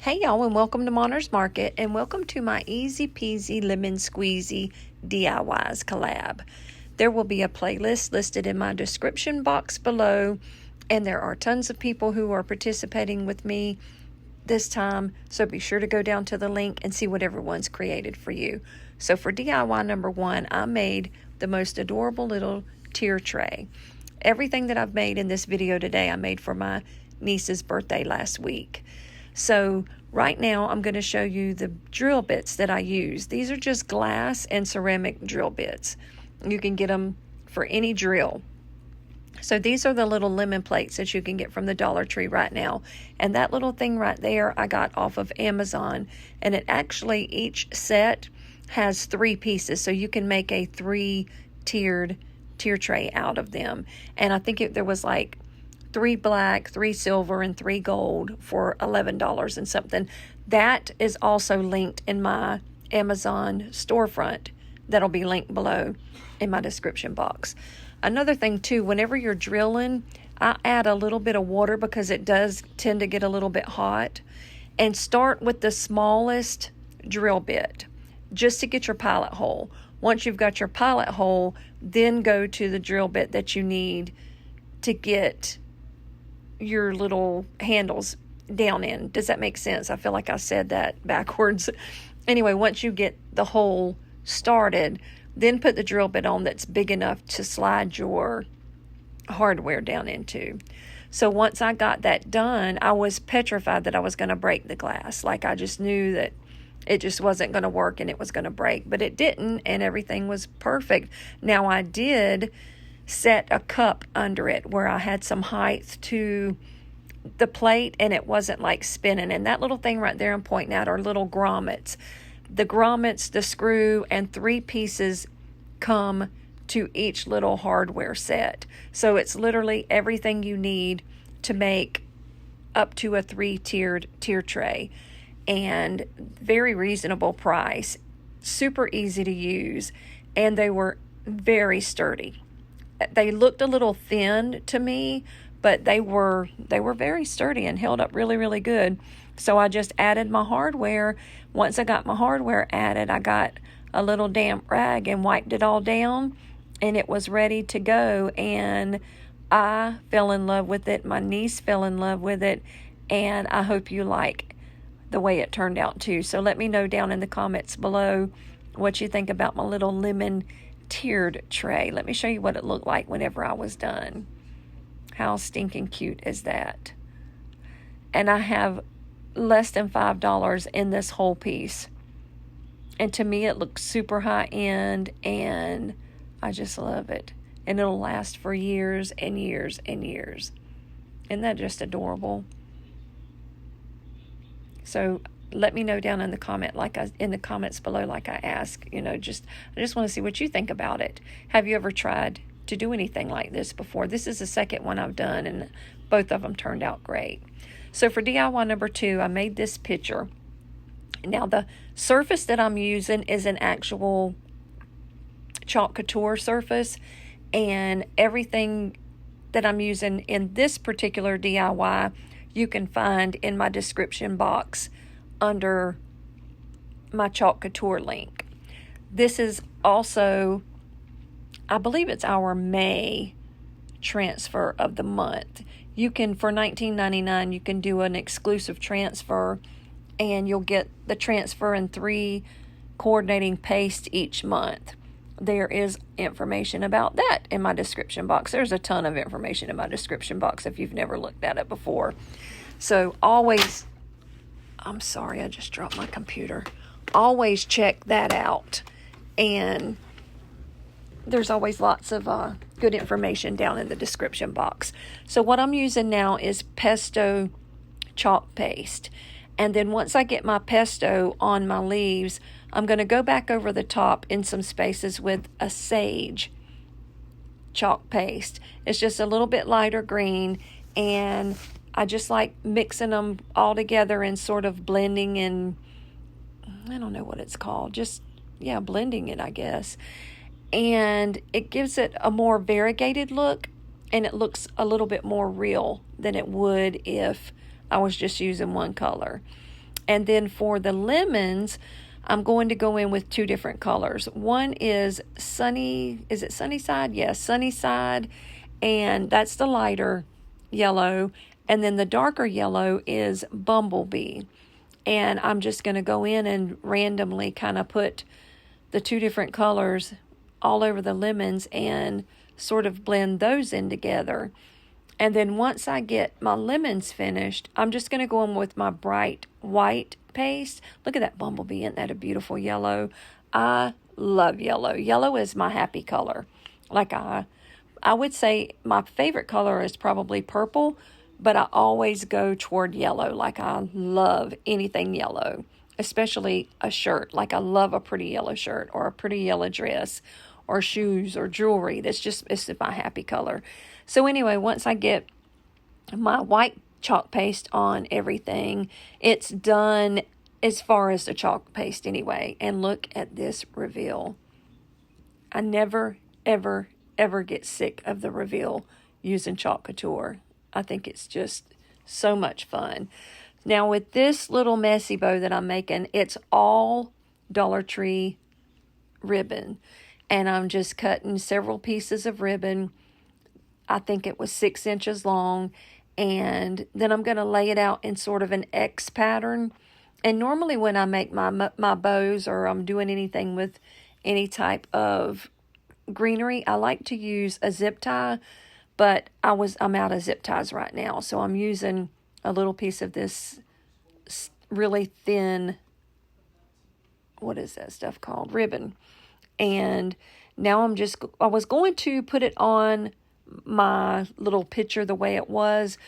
Hey y'all, and welcome to Monner's Market, and welcome to my Easy Peasy Lemon Squeezy DIYs collab. There will be a playlist listed in my description box below, and there are tons of people who are participating with me this time, so be sure to go down to the link and see what everyone's created for you. So for DIY number 1, I made the most adorable little tier tray. Everything that I've made in this video today, I made for my niece's birthday last week. So right now I'm going to show you the drill bits that I use. These are just glass and ceramic drill bits. You can get them for any drill. So these are the little lemon plates that you can get from the Dollar Tree right now. And that little thing right there I got off of Amazon. And it actually, each set has 3 pieces. So you can make a 3-tiered tier tray out of them. And I think there was like 3 black, 3 silver, and 3 gold for $11 and something. That is also linked in my Amazon storefront. That'll be linked below in my description box. Another thing too, whenever you're drilling, I add a little bit of water because it does tend to get a little bit hot. And start with the smallest drill bit just to get your pilot hole. Once you've got your pilot hole, then go to the drill bit that you need to get your little handles down in. Does that make sense? I feel like I said that backwards. Anyway, once you get the hole started, then put the drill bit on that's big enough to slide your hardware down into. So once I got that done, I was petrified that I was going to break the glass. Like I just knew that it just wasn't going to work and it was going to break, but it didn't, and everything was perfect. Now I did set a cup under it where I had some height to the plate and it wasn't like spinning. And that little thing right there I'm pointing out are little grommets. The grommets, the screw, and 3 pieces come to each little hardware set. So it's literally everything you need to make up to a 3-tiered tier tray. And very reasonable price, super easy to use, and they were very sturdy. They looked a little thin to me, but they were very sturdy and held up really, really good. So I just added my hardware. Once I got my hardware added, I got a little damp rag and wiped it all down, and it was ready to go. And I fell in love with it. My niece fell in love with it, and I hope you like the way it turned out too. So let me know down in the comments below what you think about my little lemon tiered tray. Let me show you what it looked like whenever I was done. How stinking cute is that? And I have less than $5 in this whole piece. And to me it looks super high end, and I just love it. And it'll last for years and years and years. Isn't that just adorable? So let me know down in the comments below, like I asked. I just want to see what you think about it. Have you ever tried to do anything like this before? This is the second one I've done, and both of them turned out great. So for DIY number 2, I made this picture. Now the surface that I'm using is an actual chalk couture surface, and everything that I'm using in this particular DIY you can find in my description box under my chalk couture link. This is also, I believe it's our May transfer of the month. You can, for $19.99, you can do an exclusive transfer, and you'll get the transfer and 3 coordinating paste each month. There is information about that in my description box. There's a ton of information in my description box if you've never looked at it before. So always, I'm sorry, I just dropped my computer. Always check that out. And there's always lots of good information down in the description box. So what I'm using now is pesto chalk paste. And then once I get my pesto on my leaves, I'm going to go back over the top in some spaces with a sage chalk paste. It's just a little bit lighter green, and I just like mixing them all together and sort of blending, and I don't know what it's called. Just, yeah, blending it, I guess. And it gives it a more variegated look, and it looks a little bit more real than it would if I was just using one color. And then for the lemons, I'm going to go in with two different colors. One is is it Sunnyside? Yes, Sunnyside, and that's the lighter yellow. And then the darker yellow is Bumblebee. And I'm just going to go in and randomly kind of put the two different colors all over the lemons and sort of blend those in together. And then once I get my lemons finished, I'm just going to go in with my bright white paste. Look at that bumblebee. Isn't that a beautiful yellow? I love yellow. Yellow is my happy color. Like I would say my favorite color is probably purple, but I always go toward yellow. Like I love anything yellow, especially a shirt. Like I love a pretty yellow shirt or a pretty yellow dress or shoes or jewelry. It's my happy color. So anyway, once I get my white chalk paste on everything, it's done as far as the chalk paste anyway. And look at this reveal. I never, ever, ever get sick of the reveal using Chalk Couture. I think it's just so much fun. Now with this little messy bow that I'm making, it's all Dollar Tree ribbon. And I'm just cutting several pieces of ribbon. I think it was 6 inches long. And then I'm going to lay it out in sort of an X pattern. And normally when I make my bows or I'm doing anything with any type of greenery, I like to use a zip tie. But I'm out of zip ties right now. So I'm using a little piece of this really thin, what is that stuff called? Ribbon. And now I was going to put it on my little picture the way it was,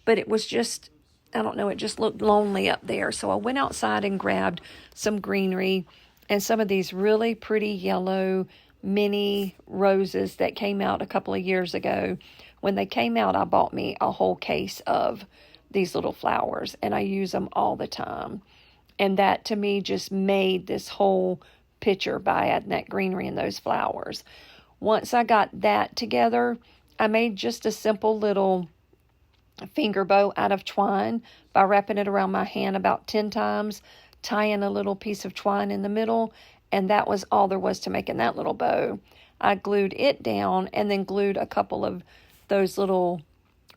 but it was just, I don't know, it just looked lonely up there. So I went outside and grabbed some greenery and some of these really pretty yellow mini roses that came out a couple of years ago. When they came out, I bought me a whole case of these little flowers, and I use them all the time. And that, to me, just made this whole picture by adding that greenery and those flowers. Once I got that together, I made just a simple little finger bow out of twine by wrapping it around my hand about 10 times, tying a little piece of twine in the middle, and that was all there was to making that little bow. I glued it down and then glued a couple of those little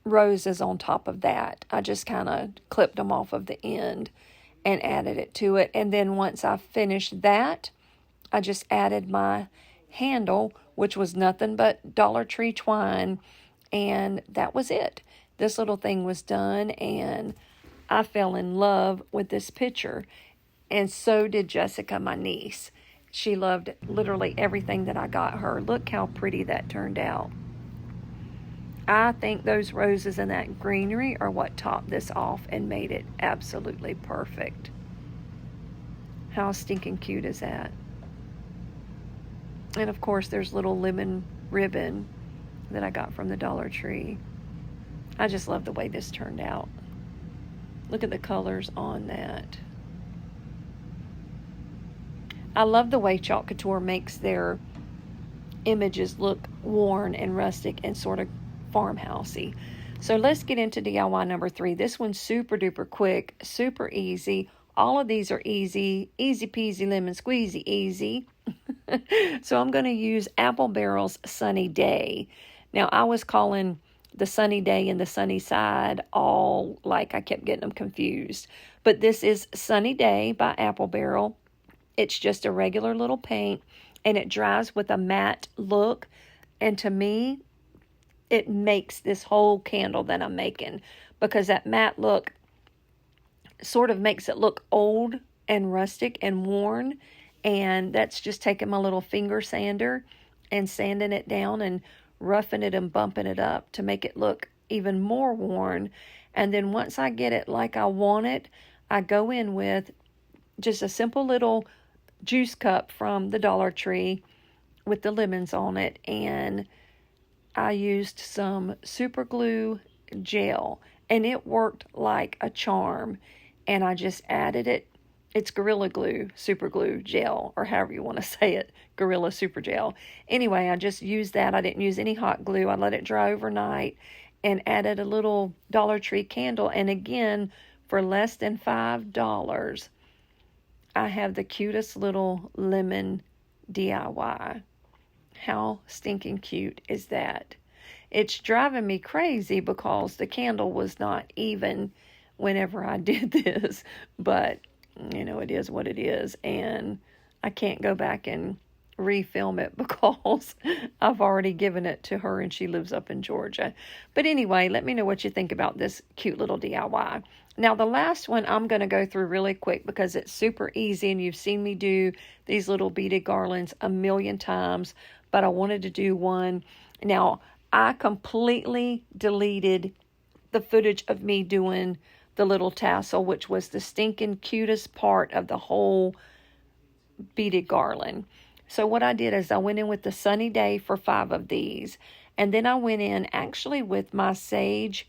roses on top of that. I just kind of clipped them off of the end and added it to it. And then once I finished that, I just added my handle, which was nothing but Dollar Tree twine, and that was it. This little thing was done, and I fell in love with this picture, and so did Jessica, my niece. She loved literally everything that I got her. Look how pretty that turned out. I think those roses and that greenery are what topped this off and made it absolutely perfect. How stinking cute is that? And of course, there's little lemon ribbon that I got from the Dollar Tree. I just love the way this turned out. Look at the colors on that. I love the way Chalk Couture makes their images look worn and rustic and sort of farmhousey. So let's get into DIY number 3. This one's super duper quick, super easy. All of these are easy, easy peasy lemon squeezy easy. So I'm going to use Apple Barrel's Sunny Day. Now I was calling the Sunny Day and the Sunny Side all like I kept getting them confused. But this is Sunny Day by Apple Barrel. It's just a regular little paint and it dries with a matte look. And to me, it makes this whole candle that I'm making, because that matte look sort of makes it look old and rustic and worn. And that's just taking my little finger sander and sanding it down and roughing it and bumping it up to make it look even more worn. And then once I get it like I want it, I go in with just a simple little juice cup from the Dollar Tree with the lemons on it, and I used some super glue gel, and it worked like a charm. And I just added it. It's Gorilla Glue, super glue gel, or however you want to say it, Gorilla Super Gel. Anyway, I just used that. I didn't use any hot glue. I let it dry overnight and added a little Dollar Tree candle. And again, for less than $5, I have the cutest little lemon DIY. How stinking cute is that? It's driving me crazy because the candle was not even whenever I did this, but you know, it is what it is, and I can't go back and refilm it because I've already given it to her and she lives up in Georgia. But anyway, let me know what you think about this cute little DIY. Now the last one I'm going to go through really quick because it's super easy and you've seen me do these little beaded garlands a million times, but I wanted to do one. Now I completely deleted the footage of me doing the little tassel, which was the stinking cutest part of the whole beaded garland. So what I did is I went in with the Sunny Day for 5 of these. And then I went in actually with my Sage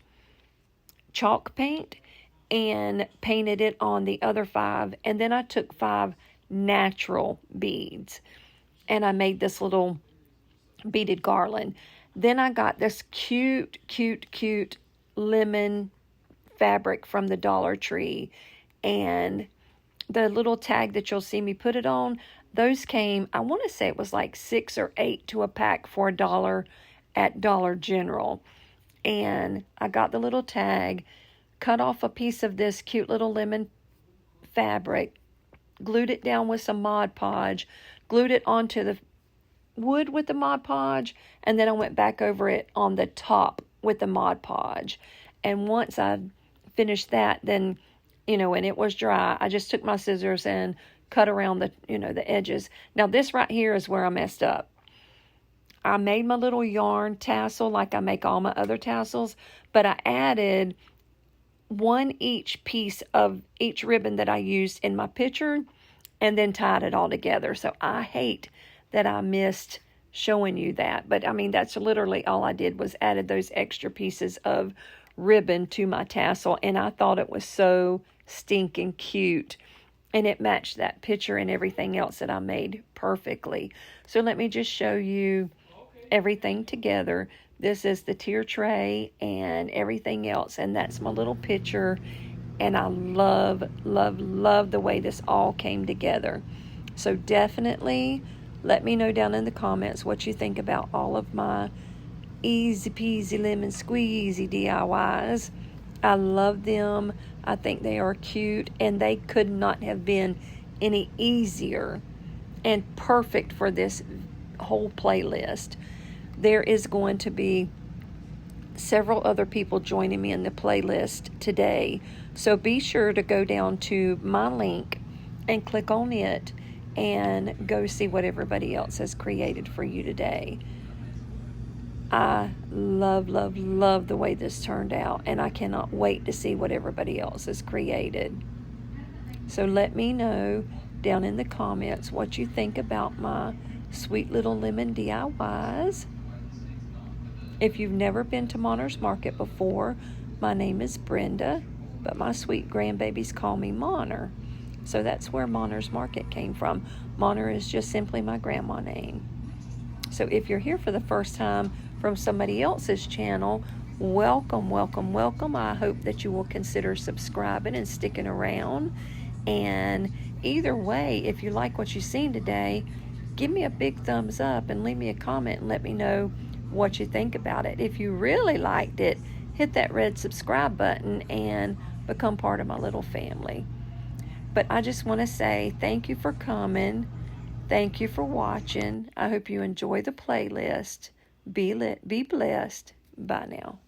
chalk paint and painted it on the other 5. And then I took 5 natural beads and I made this little beaded garland. Then I got this cute, cute, cute lemon fabric from the Dollar Tree. And the little tag that you'll see me put it on, those came, I want to say it was like 6 or 8 to a pack for $1 at Dollar General. And I got the little tag, cut off a piece of this cute little lemon fabric, glued it down with some Mod Podge, glued it onto the wood with the Mod Podge, and then I went back over it on the top with the Mod Podge. And once I finished that, then, you know, and it was dry, I just took my scissors and cut around the, you know, the edges. Now this right here is where I messed up. I made my little yarn tassel like I make all my other tassels, but I added 1 each piece of each ribbon that I used in my picture and then tied it all together. So I hate that I missed showing you that, but I mean, that's literally all I did was added those extra pieces of ribbon to my tassel, and I thought it was so stinking cute. And it matched that picture and everything else that I made perfectly. So let me just show you everything together. This is the tier tray and everything else. And that's my little picture. And I love, love, love the way this all came together. So definitely let me know down in the comments what you think about all of my easy peasy lemon squeezy DIYs. I love them. I think they are cute, and they could not have been any easier and perfect for this whole playlist. There is going to be several other people joining me in the playlist today, so be sure to go down to my link and click on it and go see what everybody else has created for you today. I love, love, love the way this turned out, and I cannot wait to see what everybody else has created. So let me know down in the comments what you think about my sweet little lemon DIYs. If you've never been to Monner's Market before, my name is Brenda, but my sweet grandbabies call me Monner. So that's where Monner's Market came from. Monner is just simply my grandma name. So if you're here for the first time from somebody else's channel, welcome, welcome, welcome. I hope that you will consider subscribing and sticking around. And either way, if you like what you've seen today, give me a big thumbs up and leave me a comment and let me know what you think about it. If you really liked it, hit that red subscribe button and become part of my little family. But I just want to say thank you for coming. Thank you for watching. I hope you enjoy the playlist. Be blessed. Bye now.